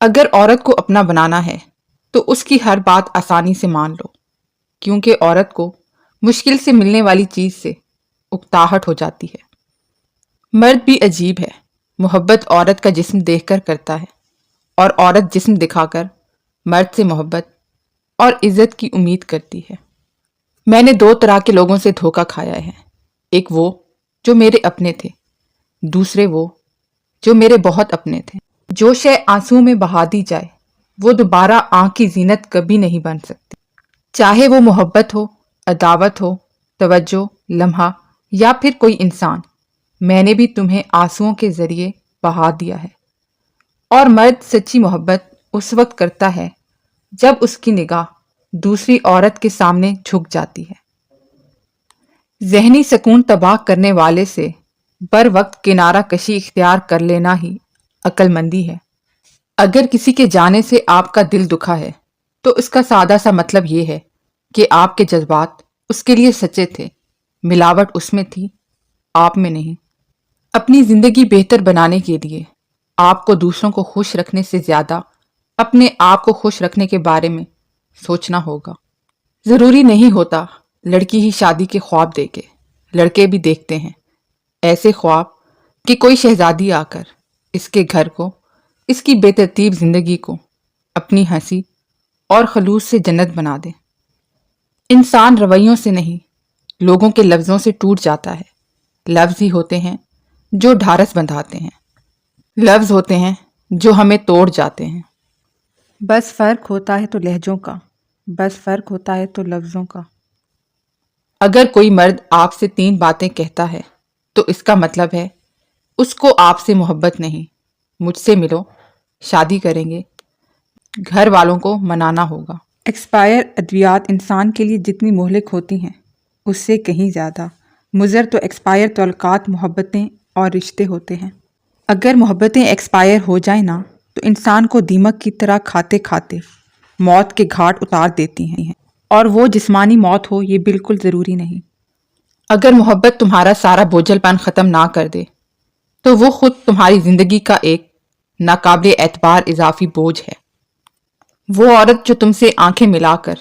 اگر عورت کو اپنا بنانا ہے تو اس کی ہر بات آسانی سے مان لو، کیونکہ عورت کو مشکل سے ملنے والی چیز سے اکتاہٹ ہو جاتی ہے۔ مرد بھی عجیب ہے، محبت عورت کا جسم دیکھ کر کرتا ہے، اور عورت جسم دکھا کر مرد سے محبت اور عزت کی امید کرتی ہے۔ میں نے 2 طرح کے لوگوں سے دھوکہ کھایا ہے، ایک وہ جو میرے اپنے تھے، دوسرے وہ جو میرے بہت اپنے تھے۔ جو شے آنسو میں بہا دی جائے وہ دوبارہ آنکھ کی زینت کبھی نہیں بن سکتی، چاہے وہ محبت ہو، عداوت ہو، توجہ، لمحہ یا پھر کوئی انسان۔ میں نے بھی تمہیں آنسوؤں کے ذریعے بہا دیا ہے۔ اور مرد سچی محبت اس وقت کرتا ہے جب اس کی نگاہ دوسری عورت کے سامنے جھک جاتی ہے۔ ذہنی سکون تباہ کرنے والے سے بر وقت کنارہ کشی اختیار کر لینا ہی عقل مندی ہے۔ اگر کسی کے جانے سے آپ کا دل دکھا ہے تو اس کا سادہ سا مطلب یہ ہے کہ آپ کے جذبات اس کے لیے سچے تھے، ملاوٹ اس میں تھی، آپ میں نہیں۔ اپنی زندگی بہتر بنانے کے لیے آپ کو دوسروں کو خوش رکھنے سے زیادہ اپنے آپ کو خوش رکھنے کے بارے میں سوچنا ہوگا۔ ضروری نہیں ہوتا لڑکی ہی شادی کے خواب دیکھے، لڑکے بھی دیکھتے ہیں ایسے خواب کہ کوئی شہزادی آ کر اس کے گھر کو، اس کی بے ترتیب زندگی کو اپنی ہنسی اور خلوص سے جنت بنا دے۔ انسان رویوں سے نہیں، لوگوں کے لفظوں سے ٹوٹ جاتا ہے۔ لفظ ہی ہوتے ہیں جو ڈھارس بندھاتے ہیں، لفظ ہوتے ہیں جو ہمیں توڑ جاتے ہیں۔ بس فرق ہوتا ہے تو لہجوں کا، بس فرق ہوتا ہے تو لفظوں کا۔ اگر کوئی مرد آپ سے 3 باتیں کہتا ہے تو اس کا مطلب ہے اس کو آپ سے محبت نہیں۔ مجھ سے ملو، شادی کریں گے، گھر والوں کو منانا ہوگا۔ ایکسپائر ادویات انسان کے لیے جتنی مہلک ہوتی ہیں اس سے کہیں زیادہ مضر تو ایکسپائر تعلقات، محبتیں اور رشتے ہوتے ہیں۔ اگر محبتیں ایکسپائر ہو جائیں نا تو انسان کو دیمک کی طرح کھاتے کھاتے موت کے گھاٹ اتار دیتی ہیں، اور وہ جسمانی موت ہو یہ بالکل ضروری نہیں۔ اگر محبت تمہارا سارا بوجھل پن ختم نہ کر دے تو وہ خود تمہاری زندگی کا ایک ناقابل اعتبار اضافی بوجھ ہے۔ وہ عورت جو تم سے آنکھیں ملا کر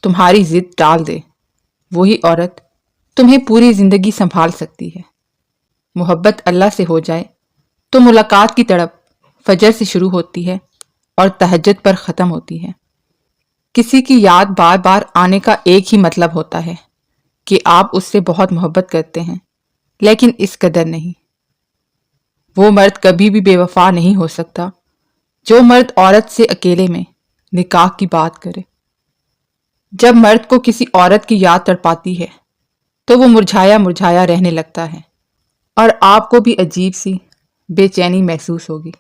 تمہاری ضد ٹال دے، وہی عورت تمہیں پوری زندگی سنبھال سکتی ہے۔ محبت اللہ سے ہو جائے تو ملاقات کی تڑپ فجر سے شروع ہوتی ہے اور تہجد پر ختم ہوتی ہے۔ کسی کی یاد بار بار آنے کا ایک ہی مطلب ہوتا ہے کہ آپ اس سے بہت محبت کرتے ہیں، لیکن اس قدر نہیں۔ وہ مرد کبھی بھی بے وفا نہیں ہو سکتا جو مرد عورت سے اکیلے میں نکاح کی بات کرے۔ جب مرد کو کسی عورت کی یاد تڑپاتی ہے تو وہ مرجھایا مرجھایا رہنے لگتا ہے، اور آپ کو بھی عجیب سی بے چینی محسوس ہوگی۔